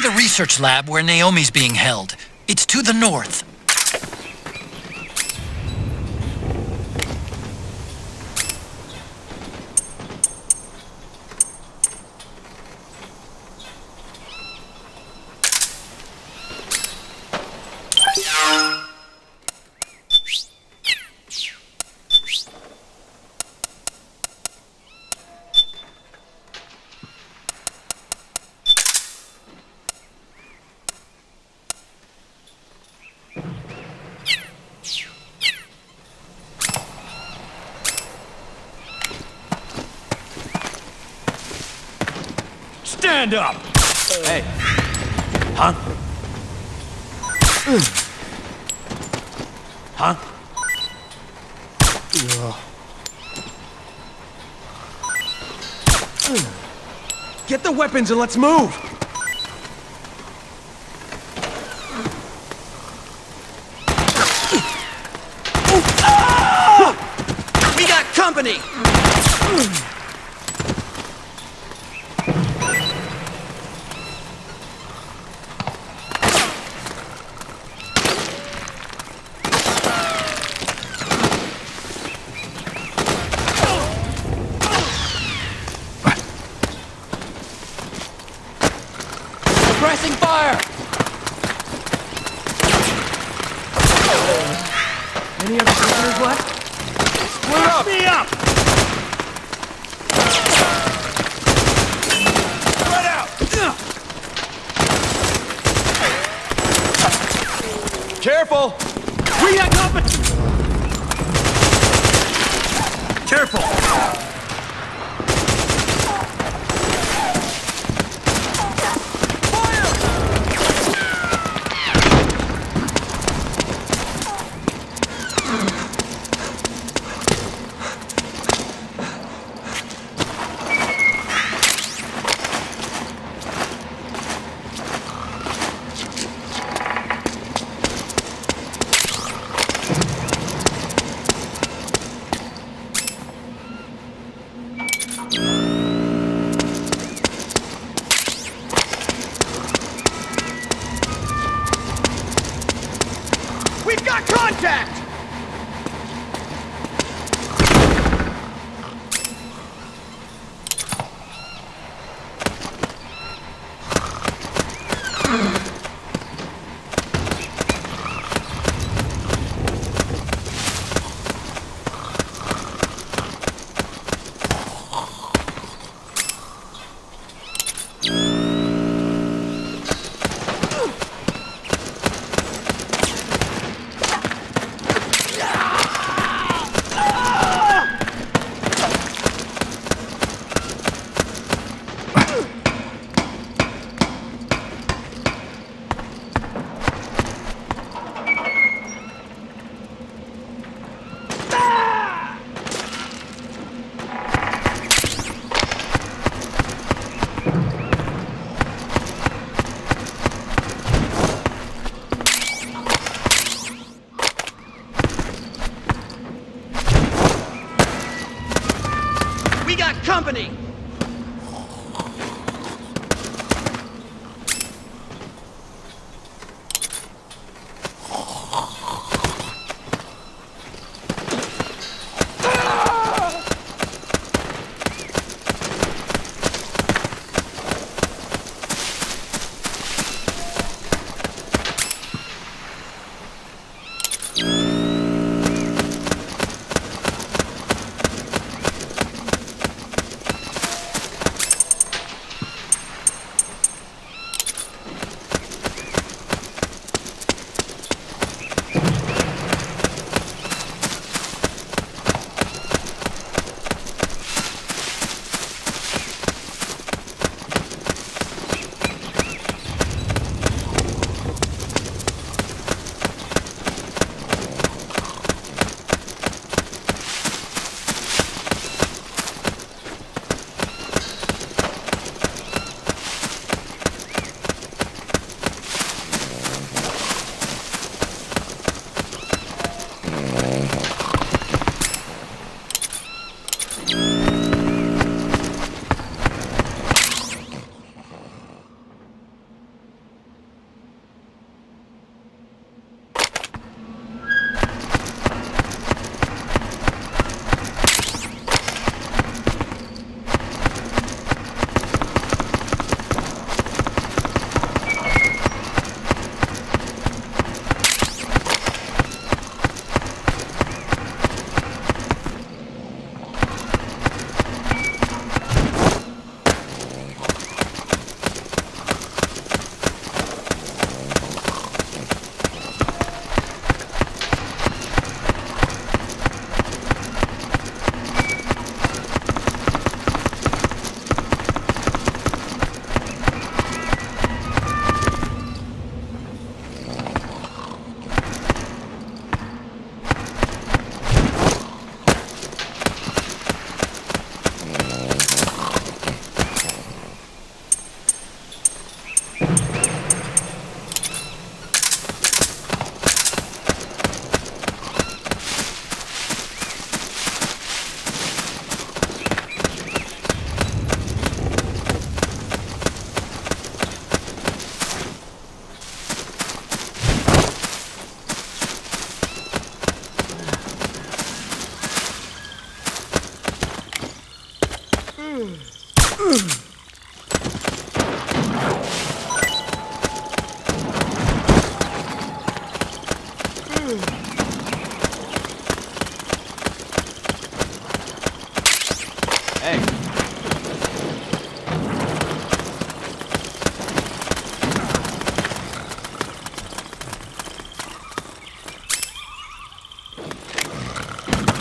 the research lab where Naomi's being held. It's to the north. Stand up! Hey. Huh? Huh? Get the weapons and let's move! We got company! Pressing fire! Any other prisoners left? Split up! Me up! Spread out! Careful! We got company! Careful! We've got contact! We got company!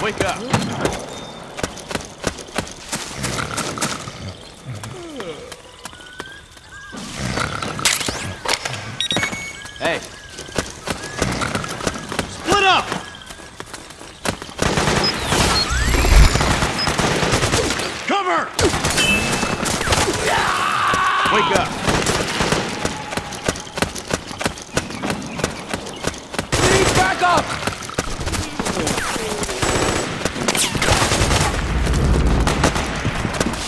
Wake up. Hey. Split up! Cover! Wake up. Please back up!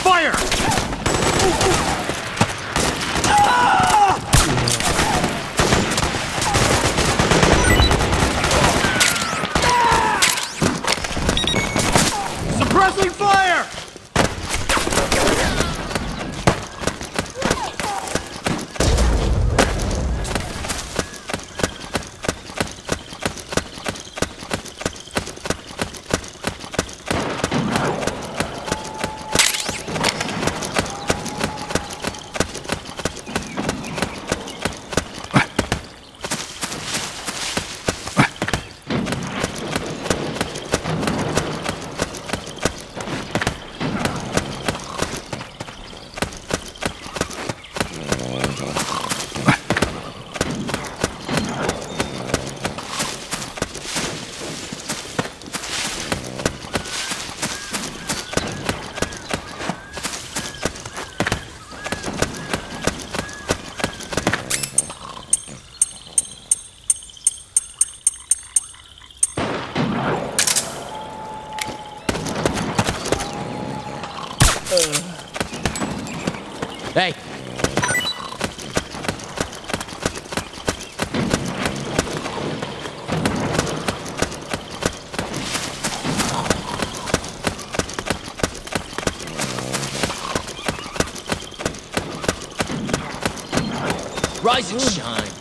Fire! Suppressing fire! Hey. Rise and shine.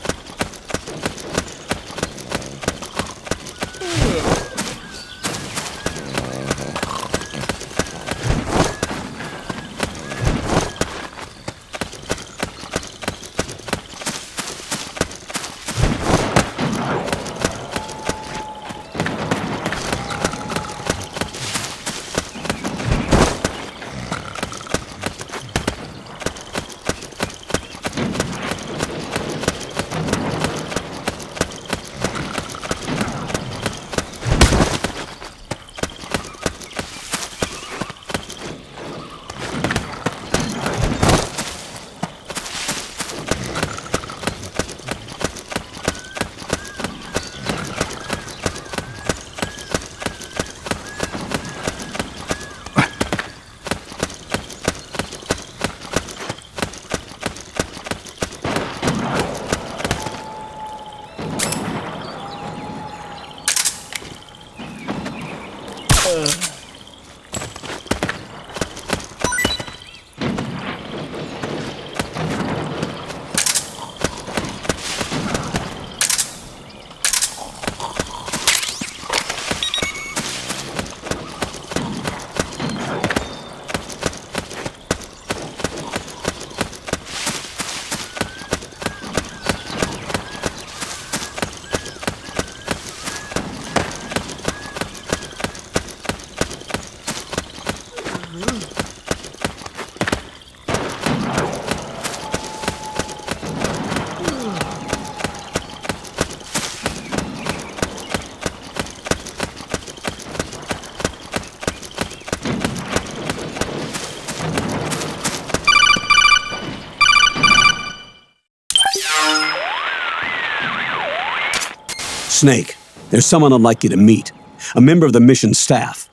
Snake, there's someone I'd like you to meet. A member of the mission staff.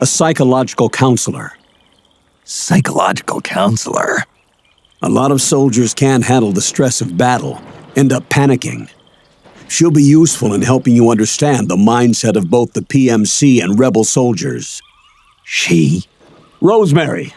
A psychological counselor. Psychological counselor? A lot of soldiers can't handle the stress of battle, end up panicking. She'll be useful in helping you understand the mindset of both the PMC and rebel soldiers. She? Rosemary.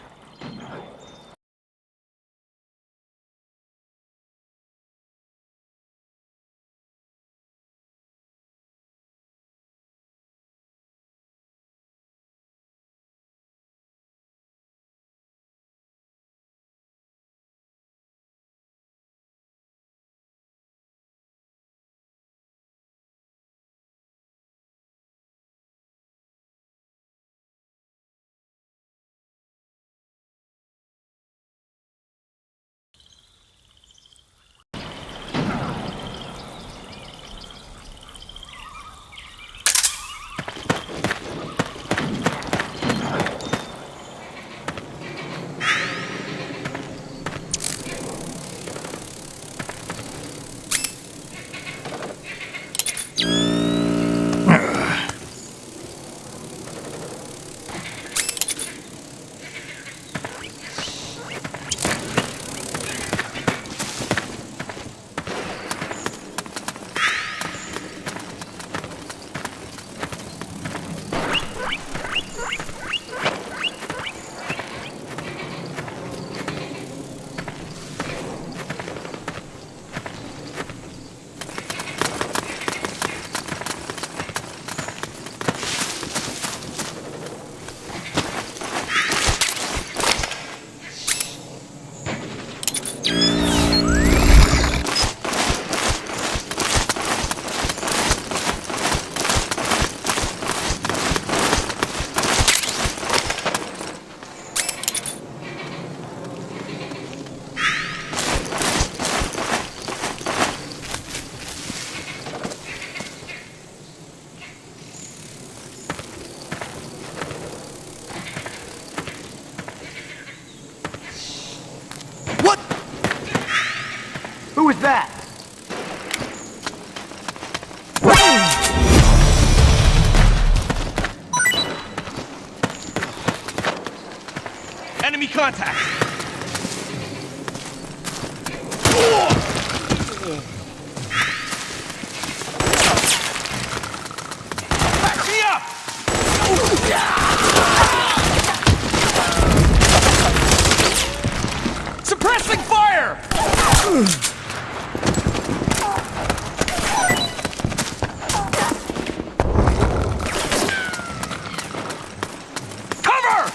with that? Enemy contact! Back me up! Suppressing fire! Cover!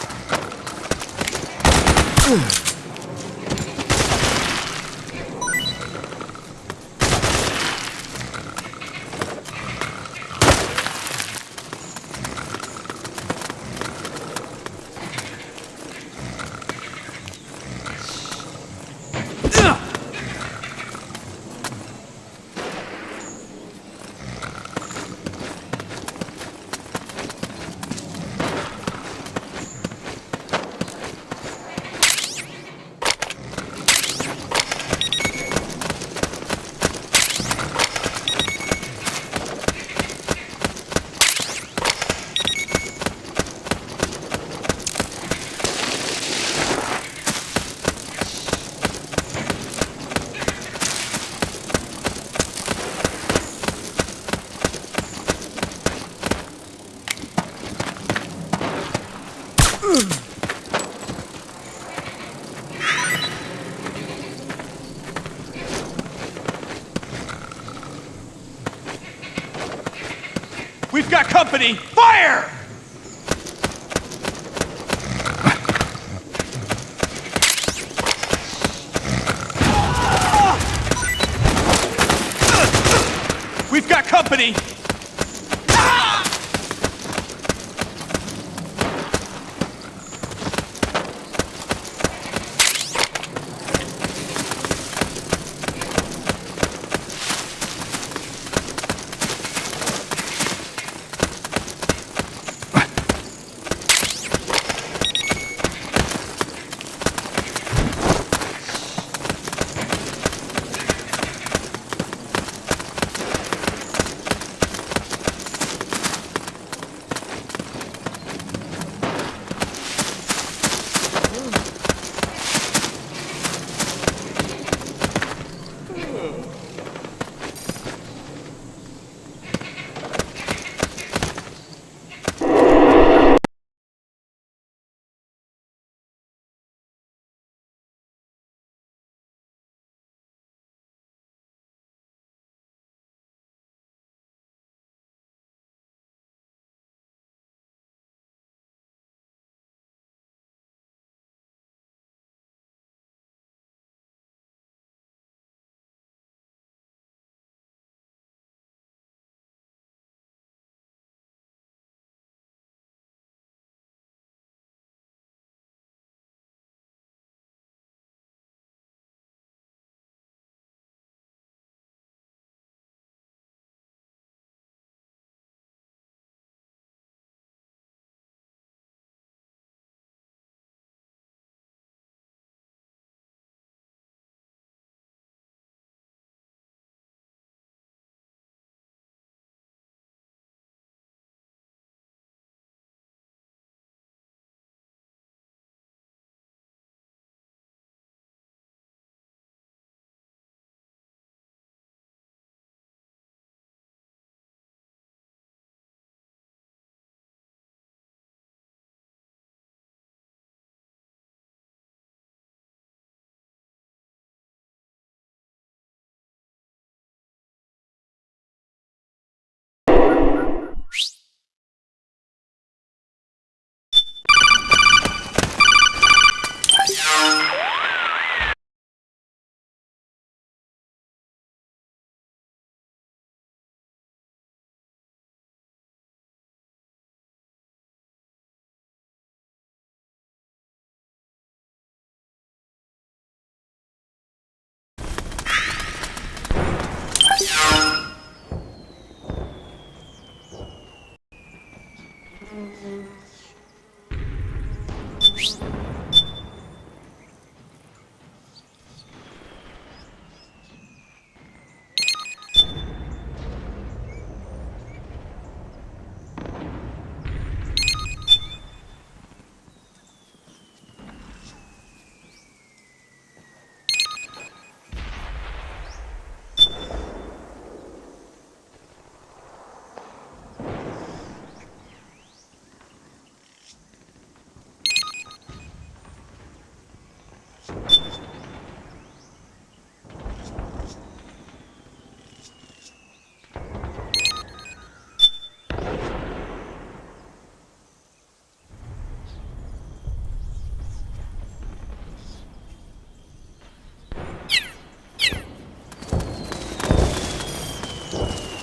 We've got company! Fire! We've got company!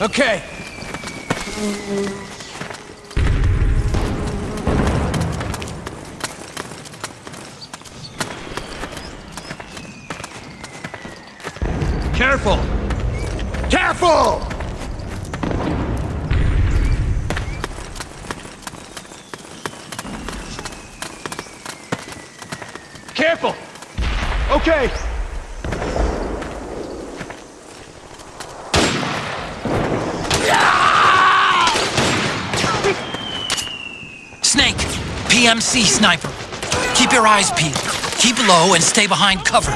Okay. Careful! Careful! Careful! Okay! Snake, PMC sniper. Keep your eyes peeled. Keep low and stay behind cover.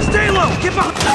Stay low! Get behind!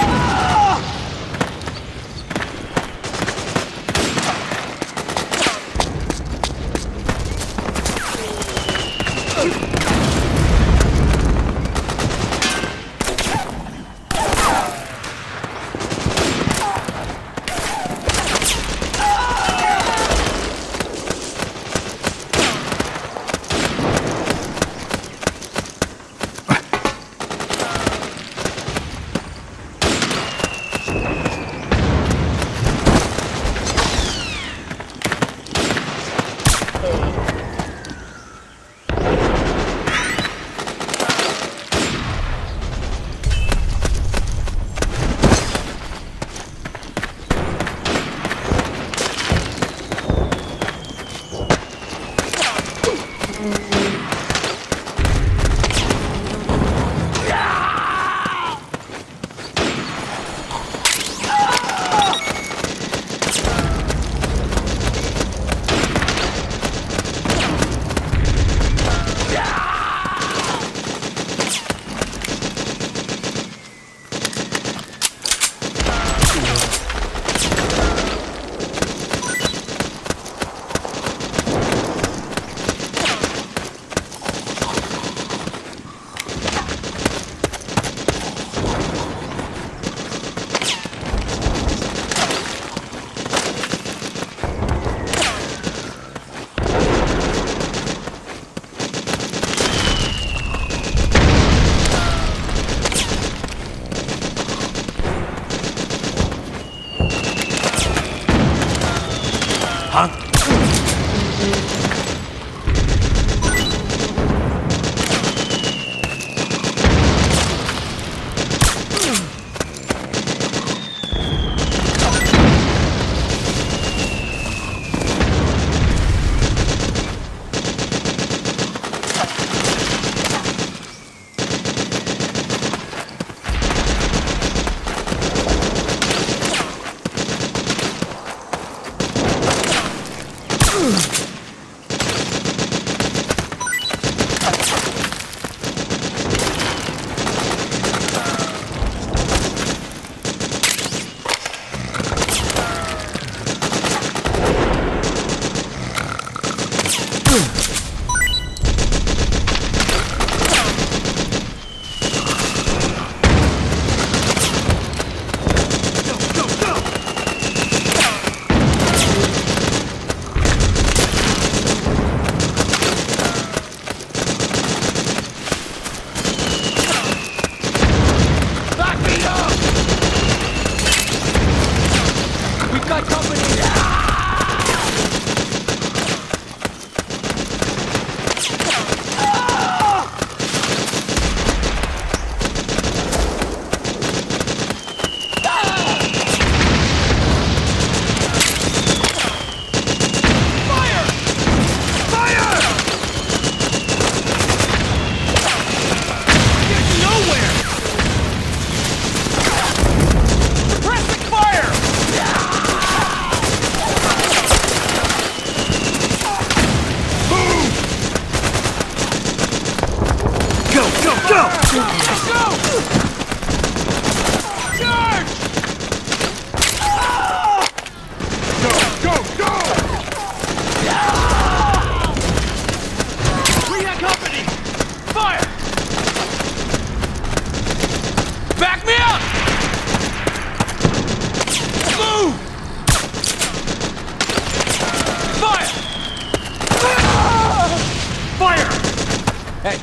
Hey,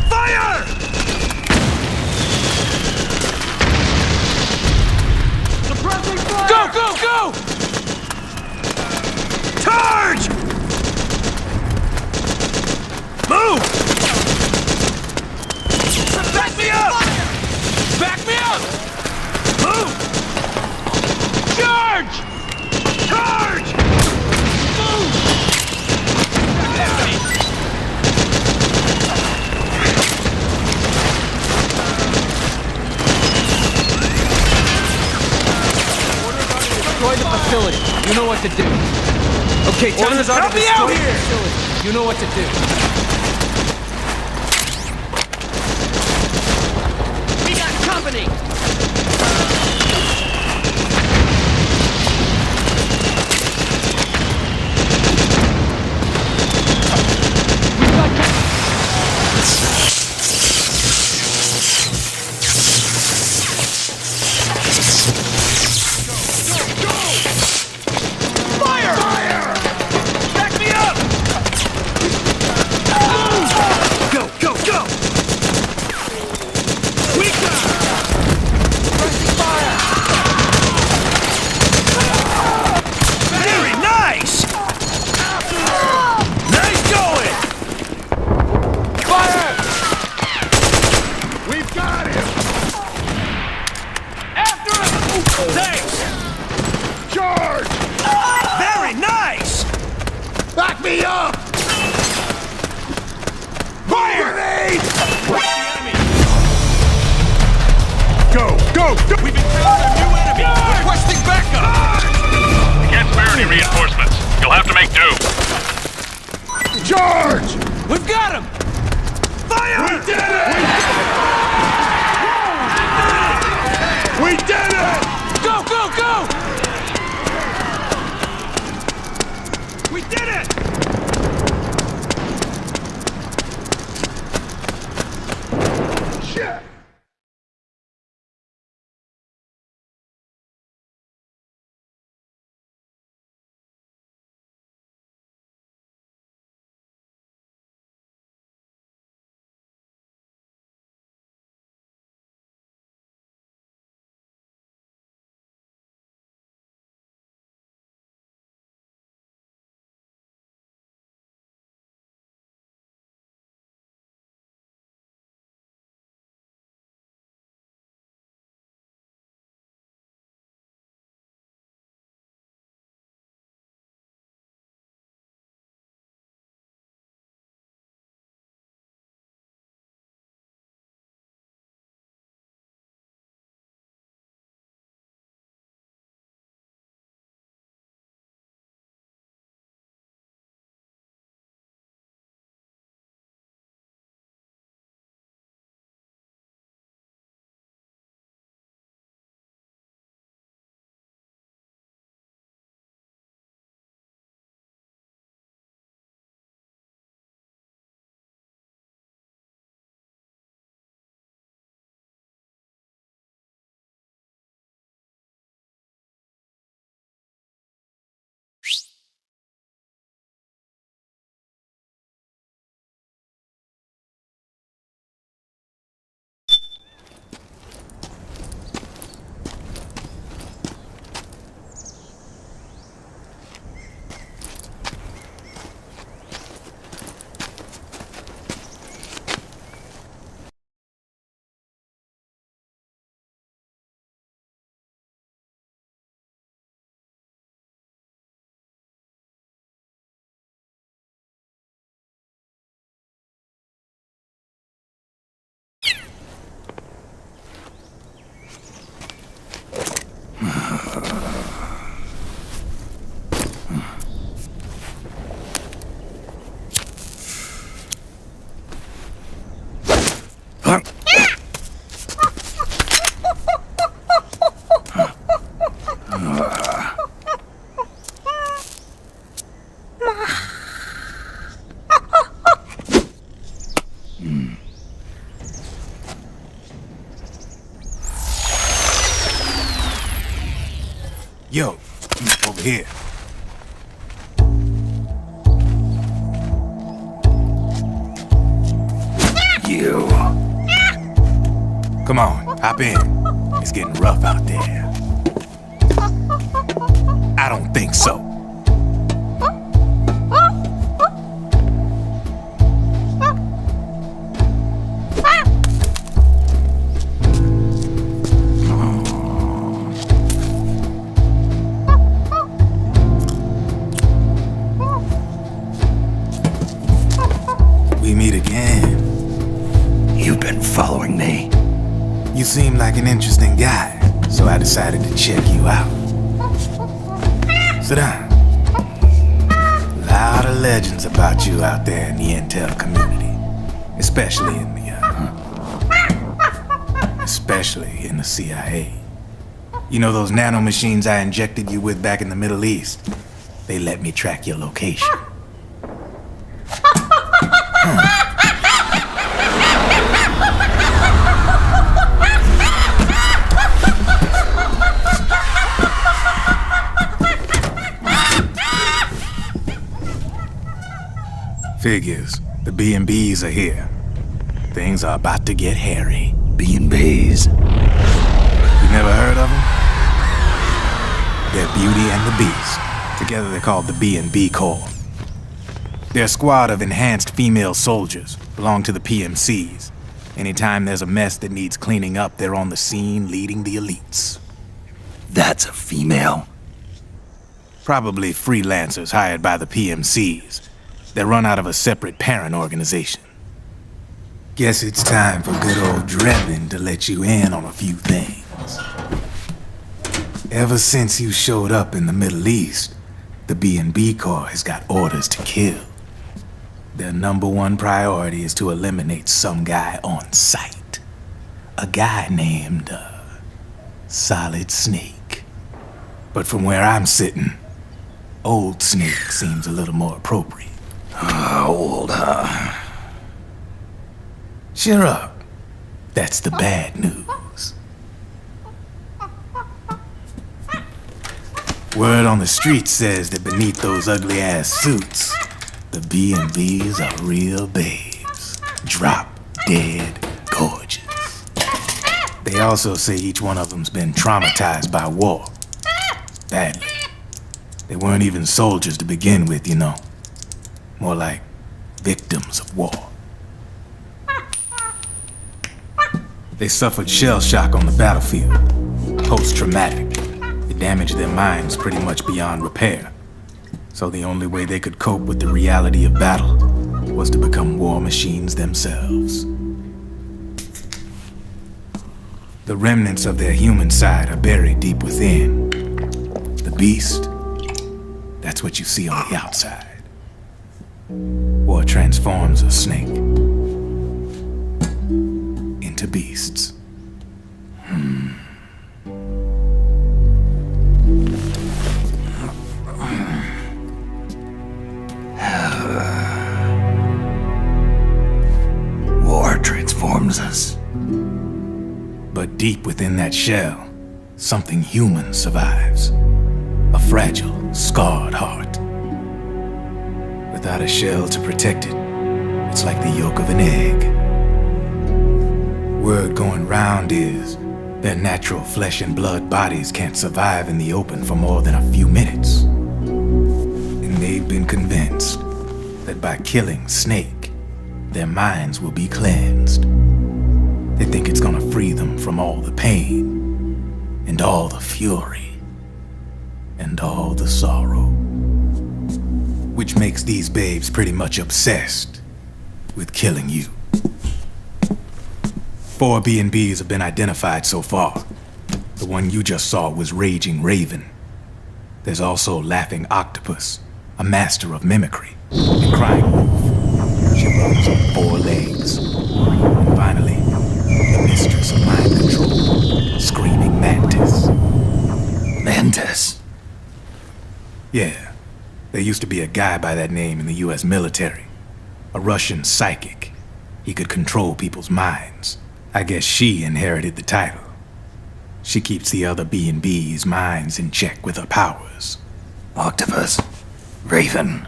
Fire! Suppressing fire! go, go, go! Charge! Move! Back me up! Back me up! Move! Charge! Charge! Destroy the facility. You know what to do. Okay, Orders are to help me destroy out the here! facility. You know what to do. We got company! Fire! Fire! Back me up! Go, go, go! We got! Very nice! Nice going! Fire! We've got him! After him! Thanks! Charge! Very nice! Back me up! Fire! Grenade! Go, go, go! We've encountered a new enemy! Requesting backup! Can't spare any reinforcements. You'll have to make do. Charge! We've got him! Fire! We did it! We did it! Go, go, go! We did it! Shit! Yo, over here. Come on, hop in. It's getting rough out there. I don't think so. We meet again. You've been following me. You seem like an interesting guy, so I decided to check you out. Sit down. A lot of legends about you out there in the intel community, especially in the CIA. You know those nanomachines I injected you with back in the Middle East? They let me track your location. Figures. The B&Bs are here. Things are about to get hairy. B&Bs. You never heard of them? They're Beauty and the Beast. Together they're called the B&B Corps. They're a squad of enhanced female soldiers, belong to the PMCs. Anytime there's a mess that needs cleaning up, they're on the scene leading the elites. That's a female. Probably freelancers hired by the PMCs. They run out of a separate parent organization. Guess it's time for good old Drebin to let you in on a few things. Ever since you showed up in the Middle East, the B&B Corps has got orders to kill. Their #1 priority is to eliminate some guy on sight. A guy named, Solid Snake. But from where I'm sitting, Old Snake seems a little more appropriate. Old, huh? Cheer up. That's the bad news. Word on the street says that beneath those ugly-ass suits, the B&Bs are real babes. Drop dead gorgeous. They also say each one of them's been traumatized by war. Badly. They weren't even soldiers to begin with, you know. More like victims of war. They suffered shell shock on the battlefield. Post-traumatic. It damaged their minds pretty much beyond repair. So the only way they could cope with the reality of battle was to become war machines themselves. The remnants of their human side are buried deep within. The beast, that's what you see on the outside. War transforms a snake into beasts. War transforms us. But deep within that shell, something human survives. A fragile, scarred heart. Without a shell to protect it, it's like the yolk of an egg. Word going round is their natural flesh and blood bodies can't survive in the open for more than a few minutes. And they've been convinced that by killing Snake, their minds will be cleansed. They think it's gonna free them from all the pain, and all the fury, and all the sorrow. Which makes these babes pretty much obsessed with killing you. 4 B&Bs have been identified so far. The one you just saw was Raging Raven. There's also Laughing Octopus, a master of mimicry, and Crying Wolf. She runs on 4 legs. And finally, the mistress of mind control, Screaming Mantis. Mantis? Yeah, there used to be a guy by that name in the US military. A Russian psychic. He could control people's minds. I guess she inherited the title. She keeps the other B&B's minds in check with her powers. Octopus? Raven?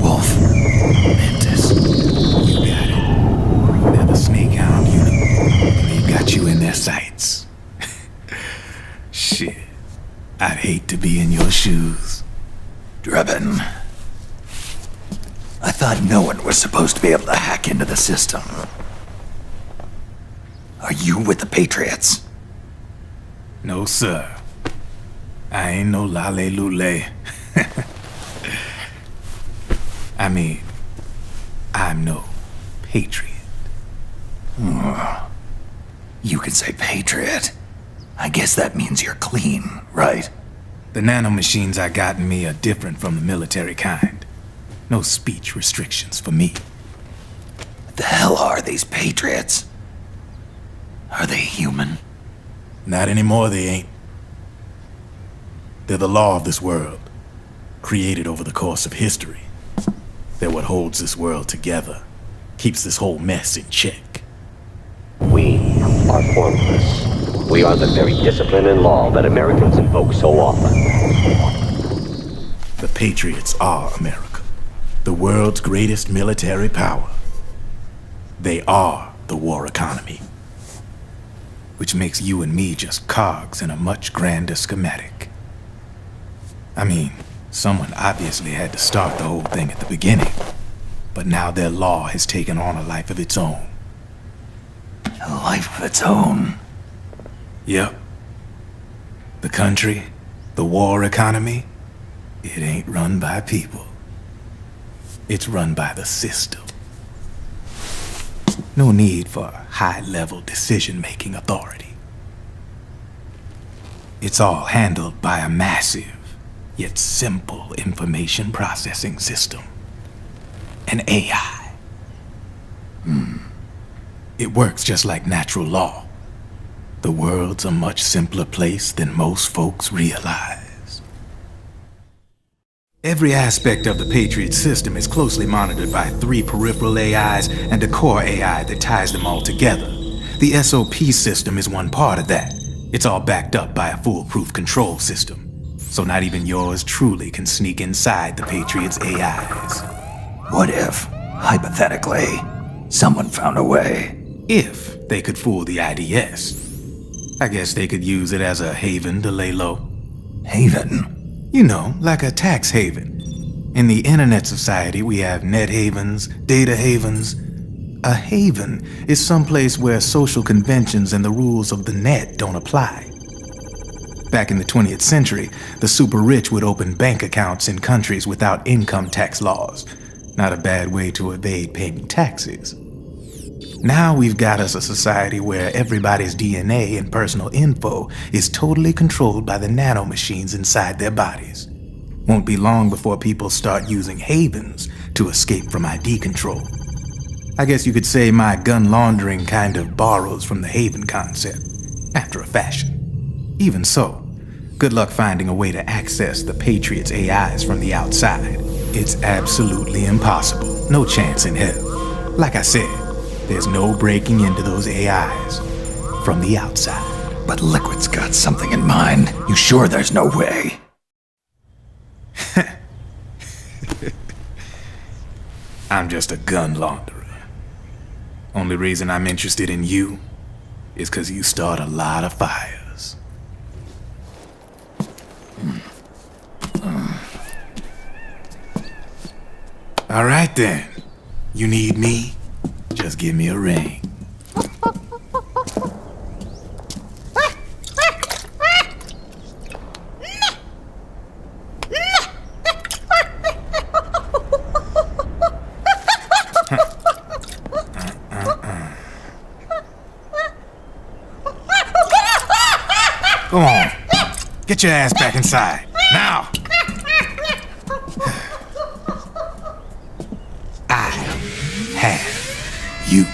Wolf? Mantis? You got it. They're the Snake Hound unit, and they've got you in their hate to be in your shoes. Drebin, I thought no one was supposed to be able to hack into the system. Are you with the Patriots? No, sir. I ain't no lale-lule. I mean, I'm no patriot. You can say Patriot. I guess that means you're clean, right? The nanomachines I got in me are different from the military kind. No speech restrictions for me. What the hell are these Patriots? Are they human? Not anymore, they ain't. They're the law of this world, created over the course of history. They're what holds this world together, keeps this whole mess in check. We are formless. We are the very discipline and law that Americans invoke so often. The Patriots are America, the world's greatest military power. They are the war economy, which makes you and me just cogs in a much grander schematic. I mean, someone obviously had to start the whole thing at the beginning, but now their law has taken on a life of its own. A life of its own. Yep. The country, the war economy, it ain't run by people. It's run by the system. No need for high-level decision-making authority. It's all handled by a massive, yet simple information processing system. An AI. It works just like natural law. The world's a much simpler place than most folks realize. Every aspect of the Patriot system is closely monitored by 3 peripheral AIs and a core AI that ties them all together. The SOP system is one part of that. It's all backed up by a foolproof control system. So not even yours truly can sneak inside the Patriots' AIs. What if, hypothetically, someone found a way? If they could fool the IDS. I guess they could use it as a haven to lay low. Haven? You know, like a tax haven. In the internet society, we have net havens, data havens. A haven is someplace where social conventions and the rules of the net don't apply. Back in the 20th century, the super rich would open bank accounts in countries without income tax laws. Not a bad way to evade paying taxes. Now we've got us a society where everybody's DNA and personal info is totally controlled by the nanomachines inside their bodies. Won't be long before people start using havens to escape from ID control. I guess you could say my gun laundering kind of borrows from the haven concept, after a fashion. Even so, good luck finding a way to access the Patriots' AIs from the outside. It's absolutely impossible. No chance in hell. Like I said, there's no breaking into those AIs from the outside. But Liquid's got something in mind. You sure there's no way? I'm just a gun launderer. Only reason I'm interested in you is because you start a lot of fires. All right then. You need me? Just give me a ring. Go on. Get your ass back inside. Now! I have you.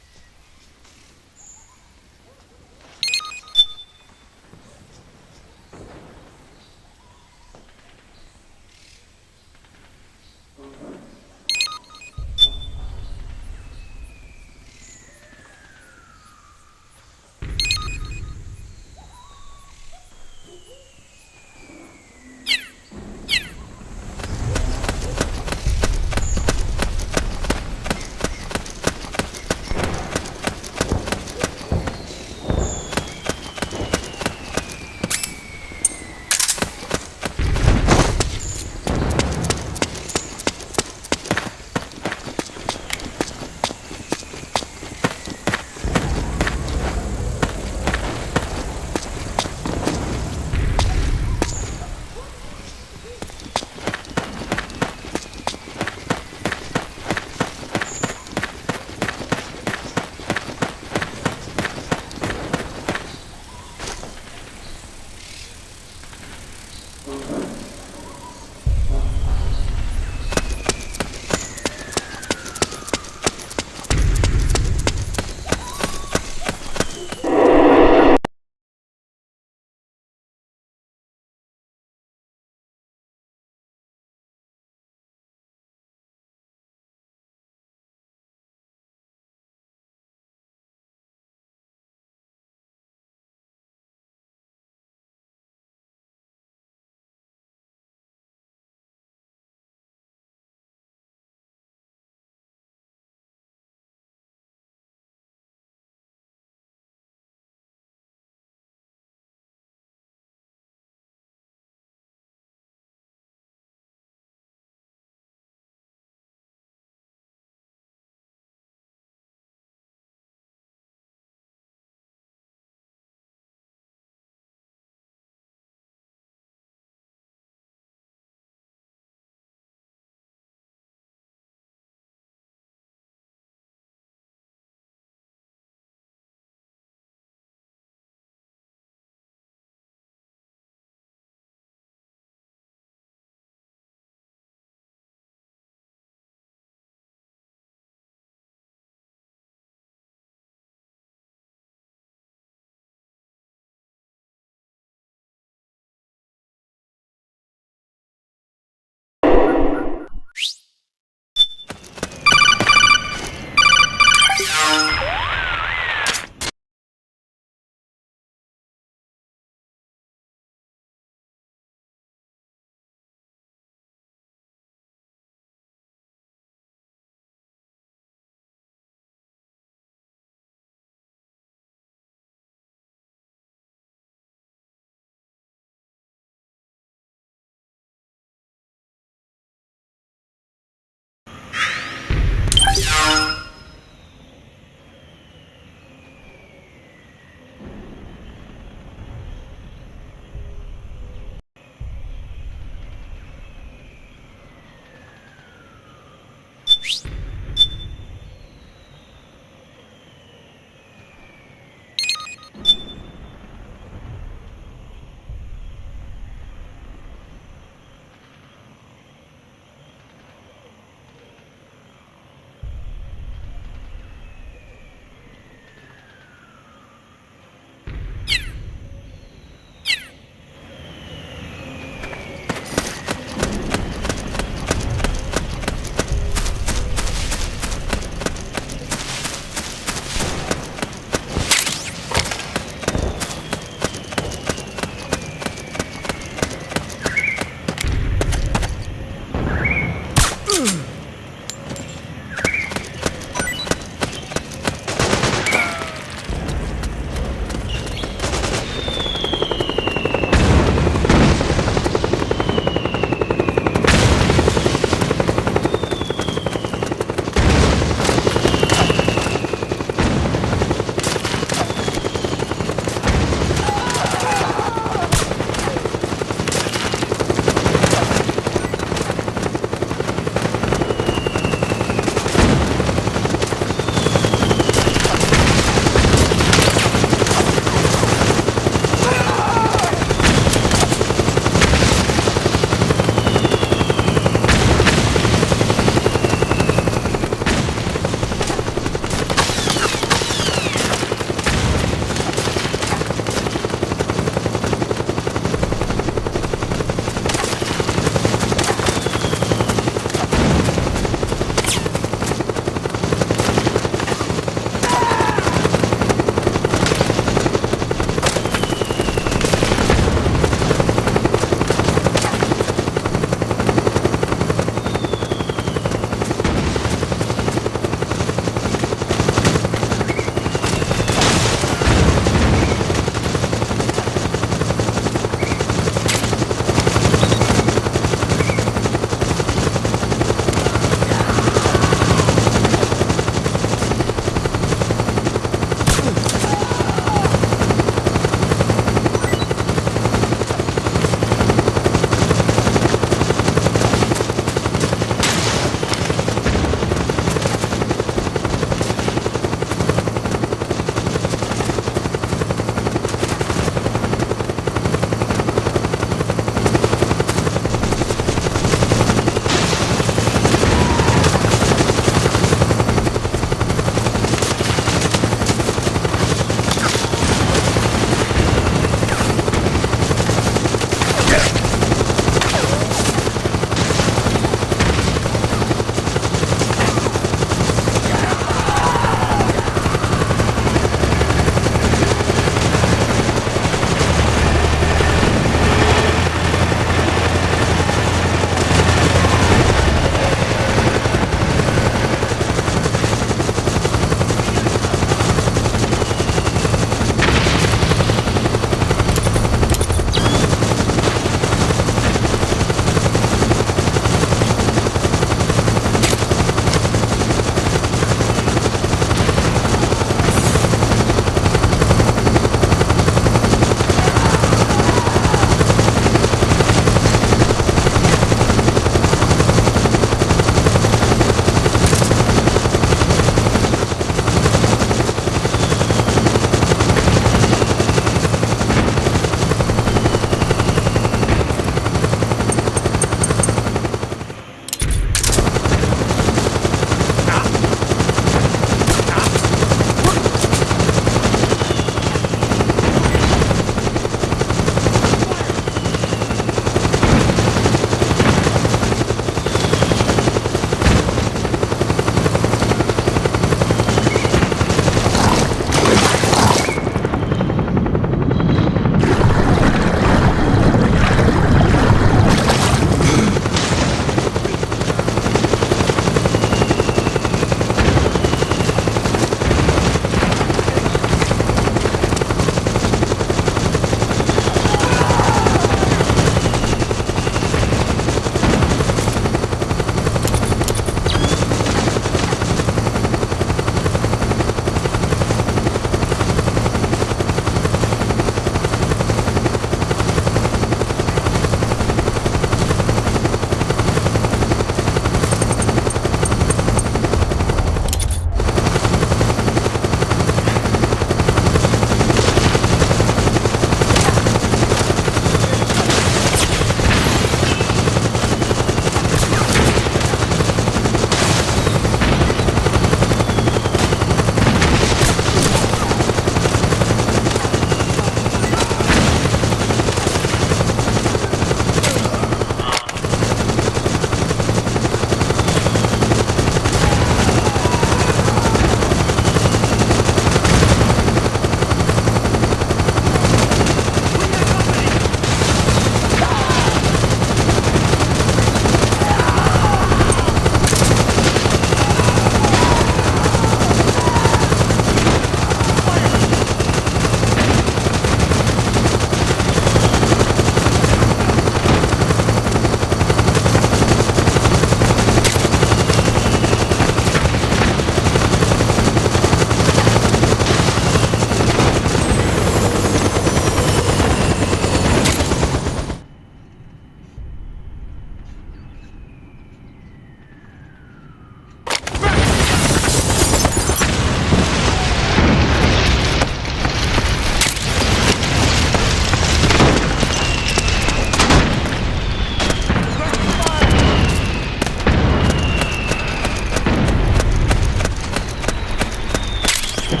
We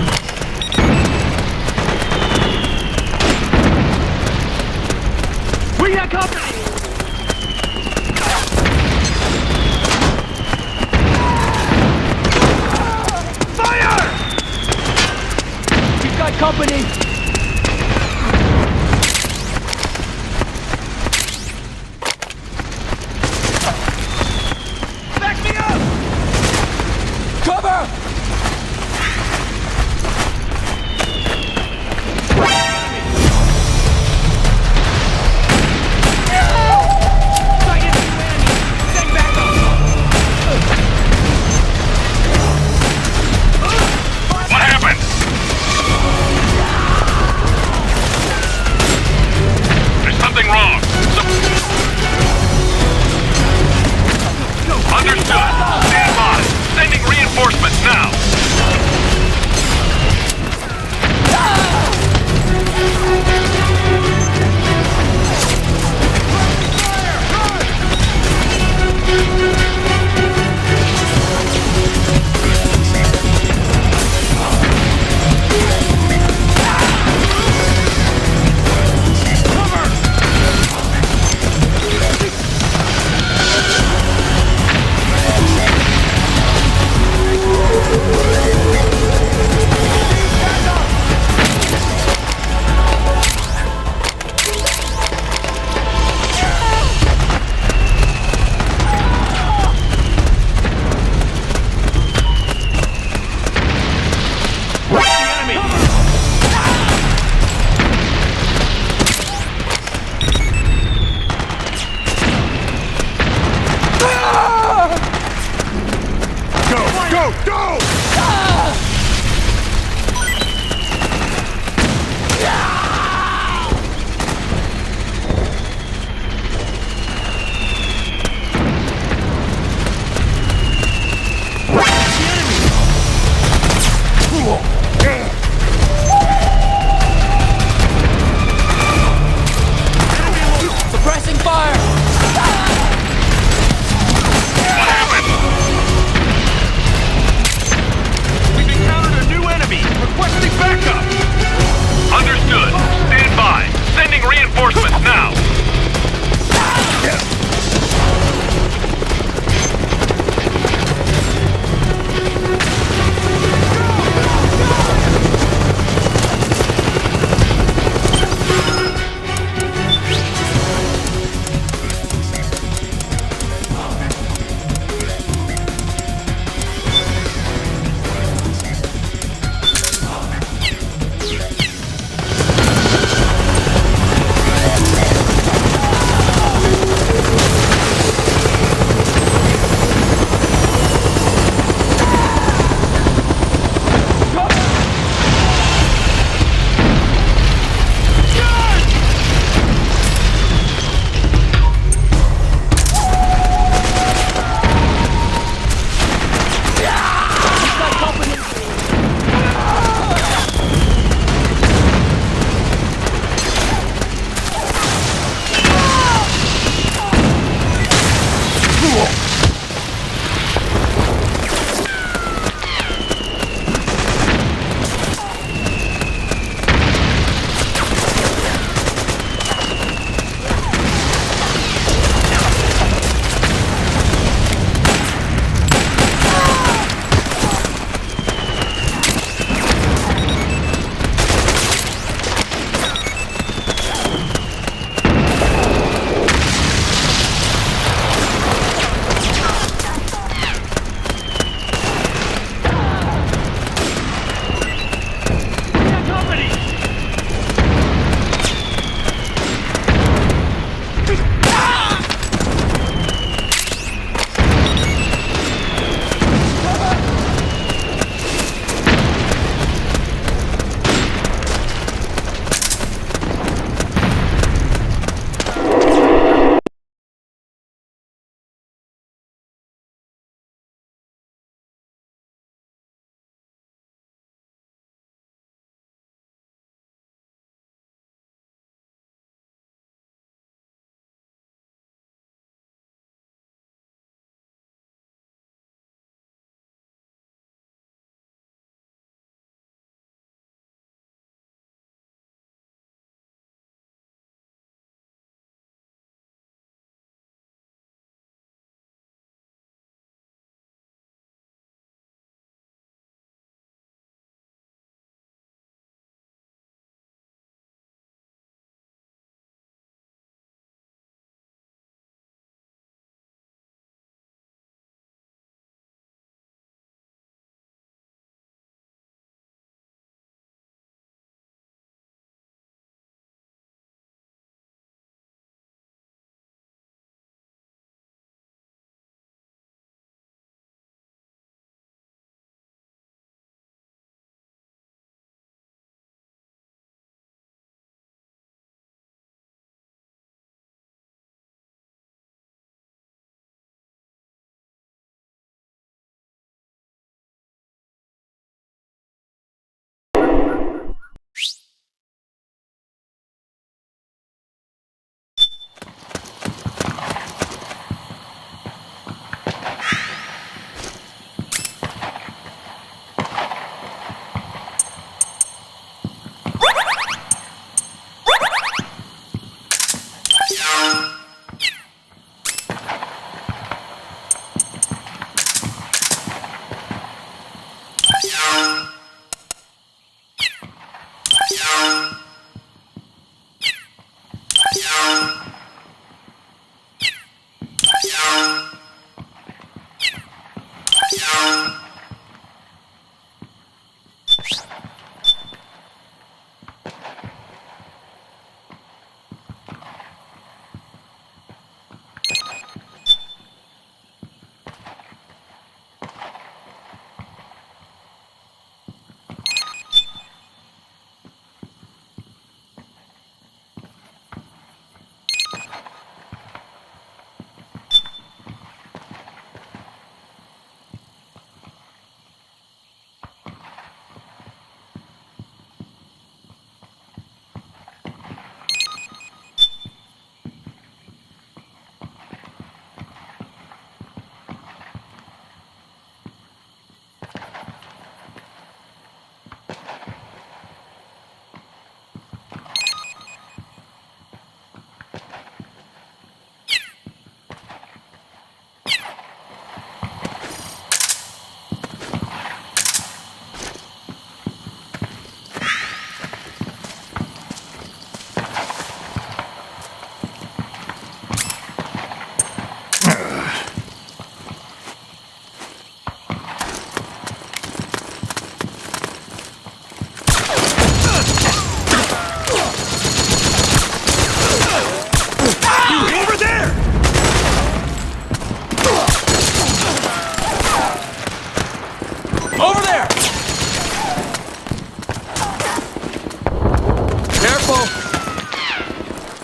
got company! Fire! We've got company! Back me up! Cover! What happened?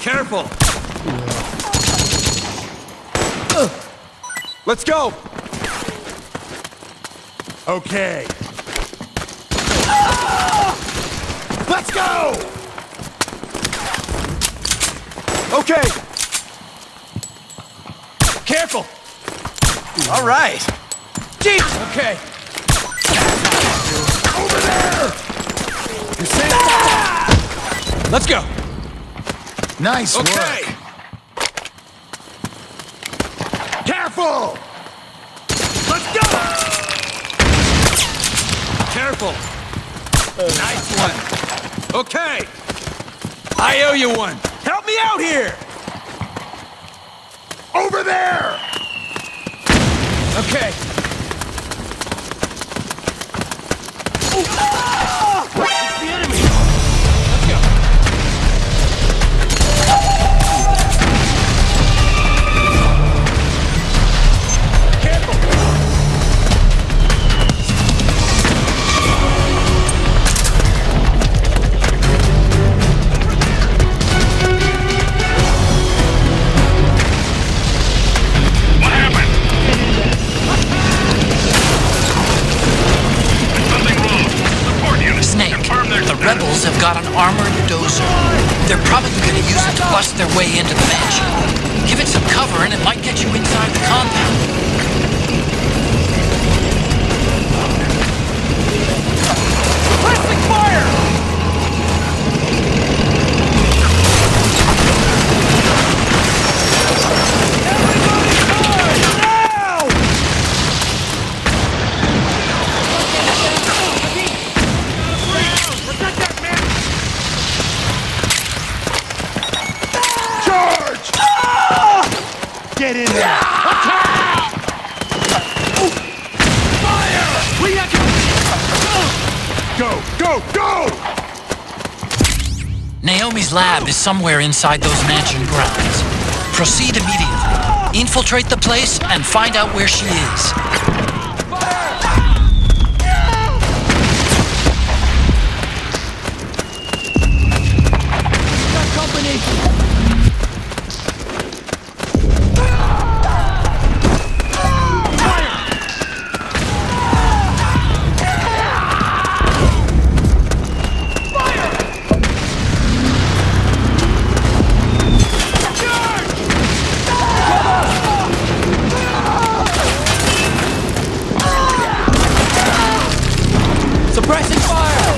Careful! Let's go! Okay. Let's go! Okay! Careful! All right. Jeez! Okay. Over there! You see? Let's go! Nice Okay! work. Careful! Let's go! Careful! Nice one! Okay! I owe you one! Help me out here! Over there! Okay. It's the enemy! Let's go. Careful! What happened? Something wrong. Support unit. Snake, Confirm their the rebels have got an armored dozer. They're probably going to use it to bust their way into the mansion. Give it some cover and it might get you inside the compound. Suppressing fire! Get in there! Attack! Fire! Go! Go! Go! Naomi's lab is somewhere inside those mansion grounds. Proceed immediately. Infiltrate the place and find out where she is. Got company! Suppressing fire!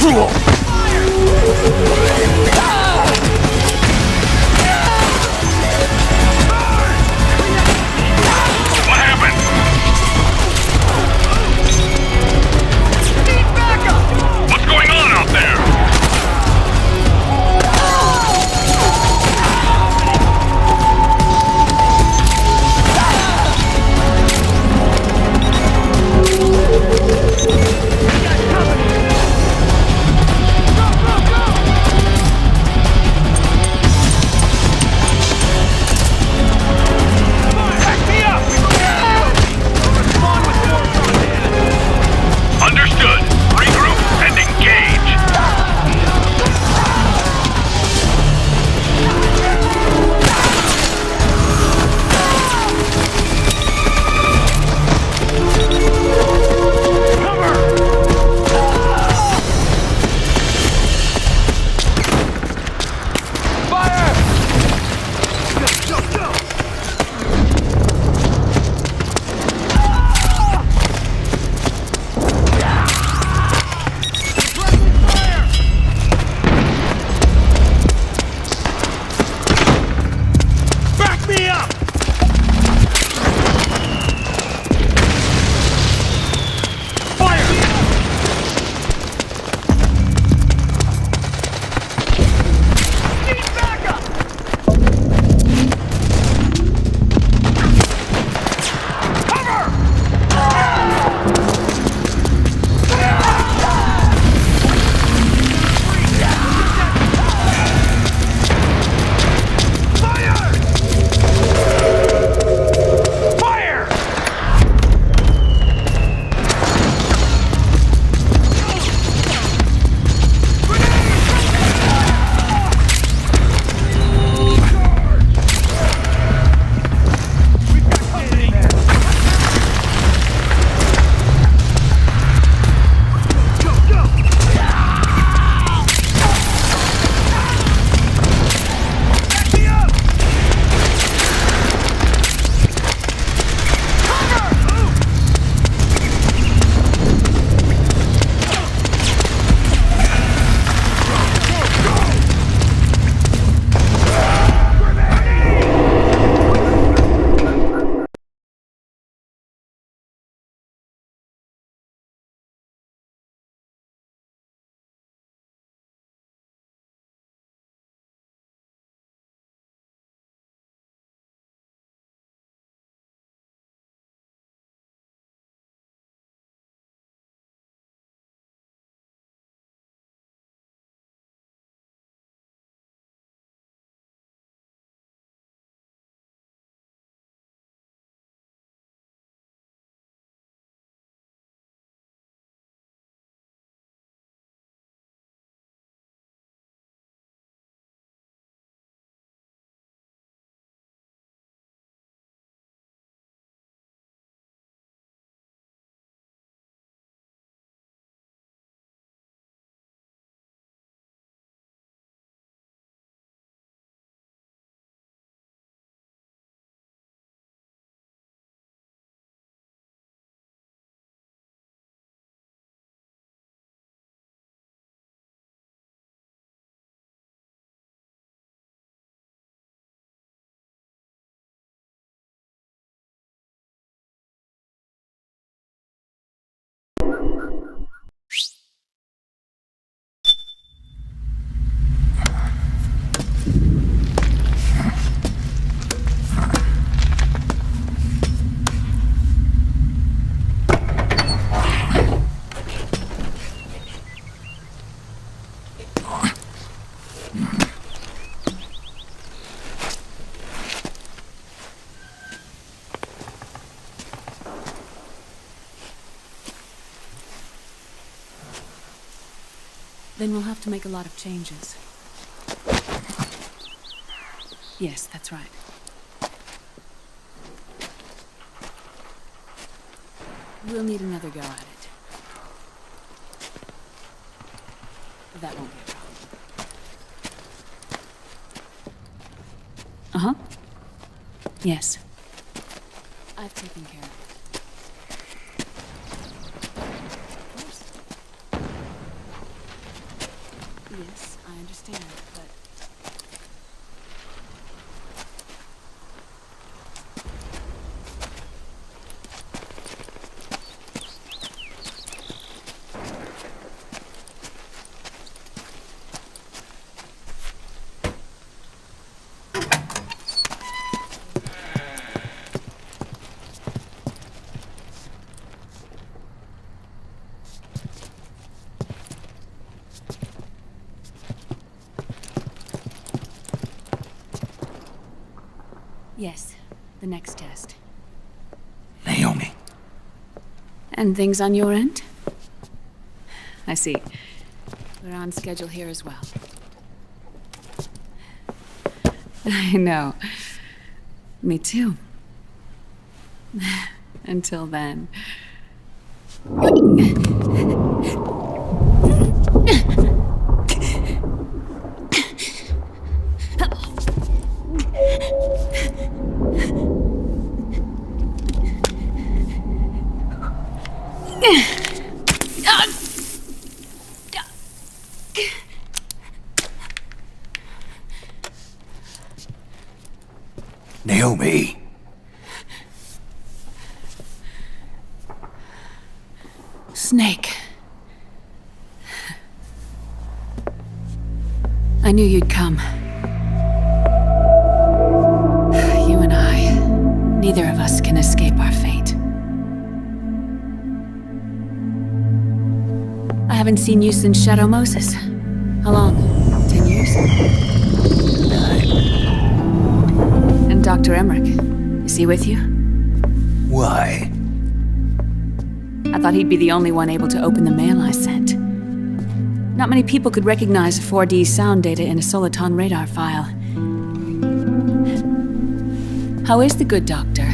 What happened? What's going on out there? Understood. Regroup and engage. Back me up! Then we'll have to make a lot of changes. Yes, that's right. We'll need another go at it. That won't be a problem. Uh-huh. Yes. I've taken care of it. Of course. obvious, I understand, but... Yes, the next test. Naomi. And things on your end? I see. We're on schedule here as well. I know. Me too. Until then. Naomi. Snake. I knew you'd come. You and I, neither of us can escape our fate. I haven't seen you since Shadow Moses. How long? 10 years? 9. And Dr. Emmerich, is he with you? Why? I thought he'd be the only one able to open the mail I sent. Not many people could recognize 4D sound data in a Soliton radar file. How is the good doctor?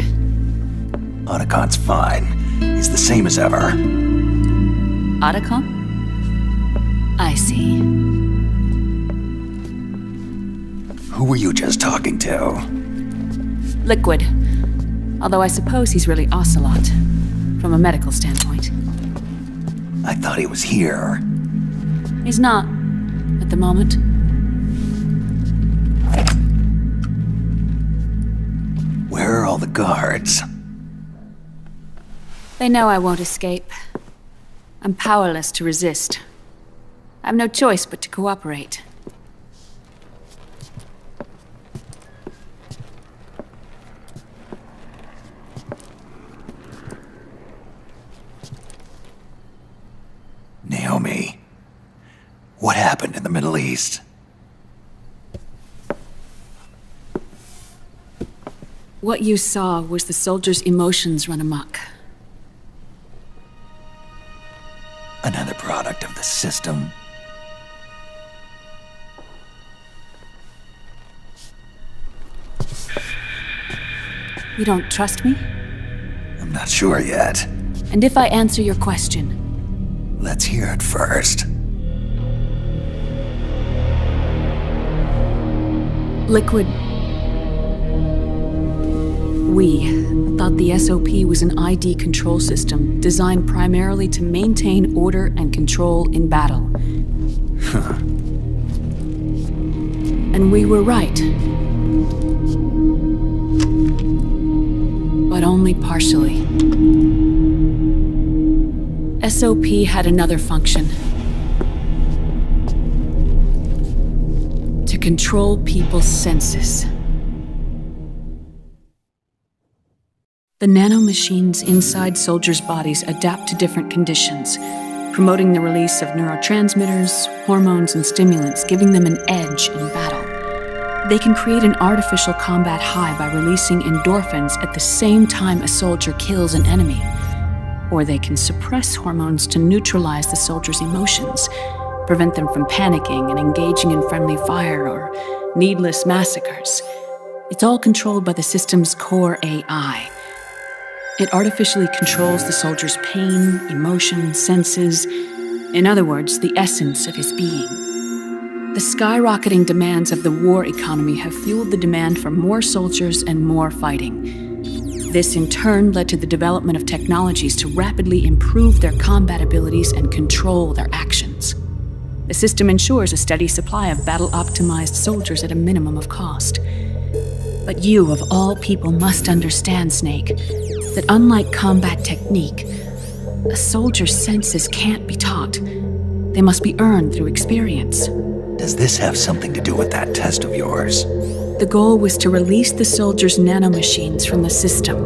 Otacon's fine. He's the same as ever. Otacon? I see. Who were you just talking to? Liquid. Although I suppose he's really Ocelot, from a medical standpoint. I thought he was here. He's not, at the moment. Where are all the guards? They know I won't escape. I'm powerless to resist. I have no choice but to cooperate. Naomi, what happened in the Middle East? What you saw was the soldiers' emotions run amok. Another product of the system. You don't trust me? I'm not sure yet. And if I answer your question, Let's hear it first. Liquid... We thought the SOP was an ID control system designed primarily to maintain order and control in battle. Huh. And we were right. But only partially. SOP had another function. To control people's senses. The nanomachines inside soldiers' bodies adapt to different conditions, promoting the release of neurotransmitters, hormones, and stimulants, giving them an edge in battle. They can create an artificial combat high by releasing endorphins at the same time a soldier kills an enemy. Or they can suppress hormones to neutralize the soldier's emotions, prevent them from panicking and engaging in friendly fire or needless massacres. It's all controlled by the system's core AI. It artificially controls the soldier's pain, emotion, senses, in other words, the essence of his being. The skyrocketing demands of the war economy have fueled the demand for more soldiers and more fighting. This in turn led to the development of technologies to rapidly improve their combat abilities and control their actions. The system ensures a steady supply of battle-optimized soldiers at a minimum of cost. But you, of all people, must understand, Snake, that unlike combat technique, a soldier's senses can't be taught. They must be earned through experience. Does this have something to do with that test of yours? The goal was to release the soldiers' nanomachines from the system,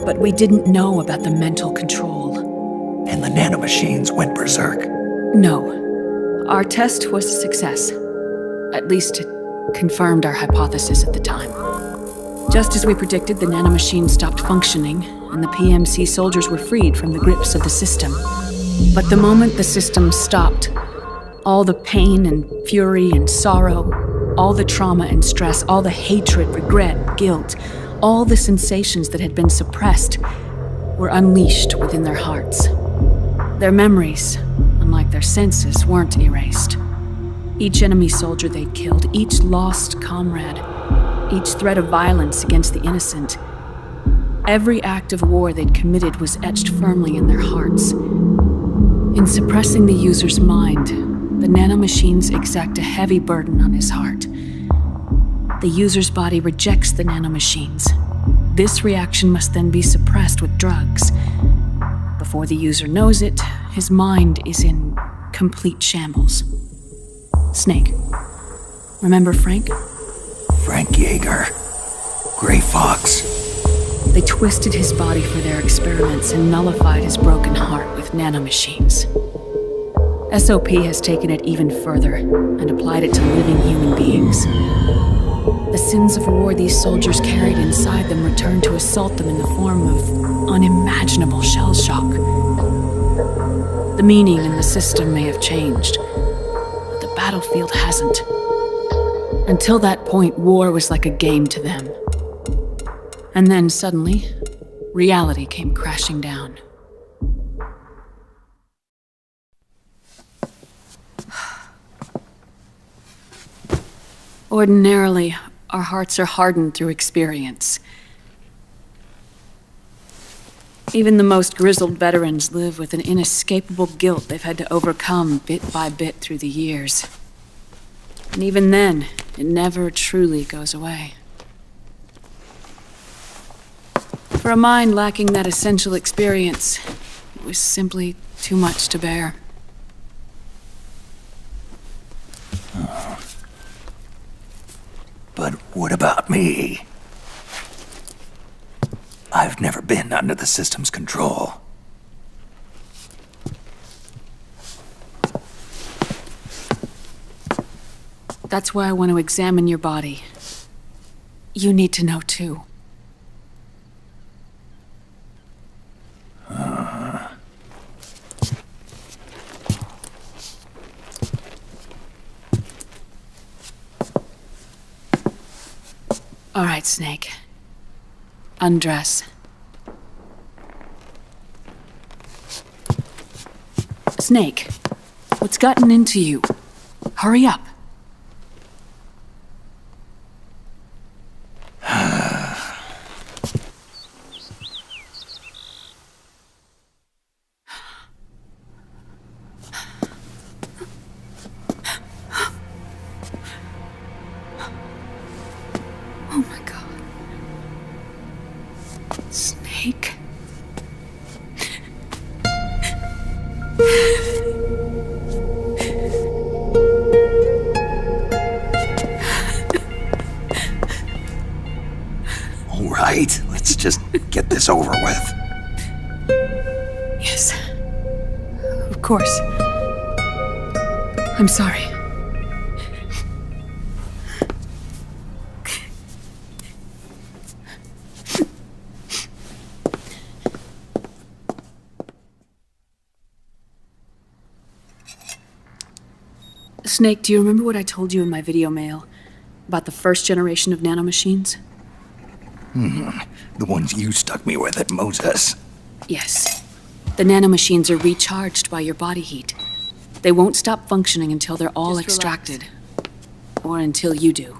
but we didn't know about the mental control. And the nanomachines went berserk? No. Our test was a success. At least it confirmed our hypothesis at the time. Just as we predicted, the nanomachines stopped functioning, and the PMC soldiers were freed from the grips of the system. But the moment the system stopped, all the pain and fury and sorrow, all the trauma and stress, all the hatred, regret, guilt, all the sensations that had been suppressed were unleashed within their hearts. Their memories, unlike their senses, weren't erased. Each enemy soldier they'd killed, each lost comrade, each threat of violence against the innocent, every act of war they'd committed was etched firmly in their hearts. In suppressing the user's mind, the nanomachines exact a heavy burden on his heart. The user's body rejects the nanomachines. This reaction must then be suppressed with drugs. Before the user knows it, his mind is in complete shambles. Snake. Remember Frank? Frank Yeager. Gray Fox. They twisted his body for their experiments and nullified his broken heart with nanomachines. SOP has taken it even further and applied it to living human beings. The sins of war these soldiers carried inside them returned to assault them in the form of unimaginable shell shock. The meaning in the system may have changed, but the battlefield hasn't. Until that point, war was like a game to them. And then suddenly, reality came crashing down. Ordinarily, our hearts are hardened through experience. Even the most grizzled veterans live with an inescapable guilt they've had to overcome bit by bit through the years. And even then, it never truly goes away. For a mind lacking that essential experience, it was simply too much to bear. But what about me? I've never been under the system's control. That's why I want to examine your body. You need to know too. All right, Snake. Undress. Snake, what's gotten into you? Hurry up. Oh my God. Snake. All right, let's just get this over with. Yes. Of course. I'm sorry. Snake, do you remember what I told you in my video mail about the first generation of nanomachines? The ones you stuck me with at Moses. Yes. The nanomachines are recharged by your body heat. They won't stop functioning until they're all extracted. Or until you do.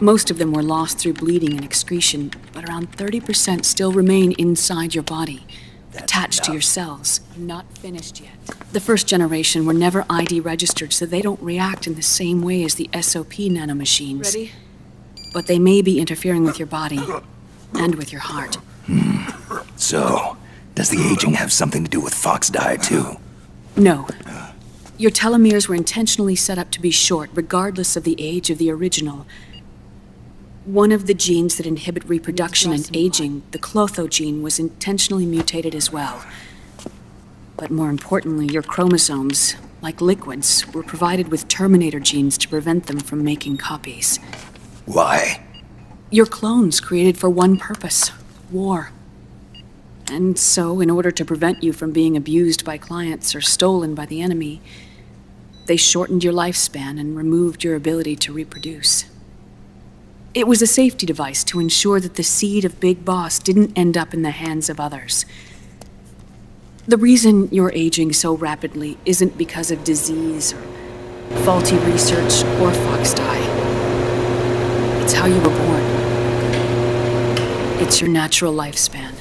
Most of them were lost through bleeding and excretion, but around 30% still remain inside your body, attached to your cells. Not finished yet. The first generation were never ID registered, so they don't react in the same way as the SOP nanomachines. Ready? But they may be interfering with your body and with your heart. So, does the aging have something to do with Fox die too? No. Your telomeres were intentionally set up to be short, regardless of the age of the original. One of the genes that inhibit reproduction and aging, the Clotho gene, was intentionally mutated as well. But more importantly, your chromosomes, like liquids, were provided with terminator genes to prevent them from making copies. Why? Your clones created for one purpose: war. And so, in order to prevent you from being abused by clients or stolen by the enemy, they shortened your lifespan and removed your ability to reproduce. It was a safety device to ensure that the seed of Big Boss didn't end up in the hands of others. The reason you're aging so rapidly isn't because of disease or faulty research or Fox die. It's how you were born. It's your natural lifespan.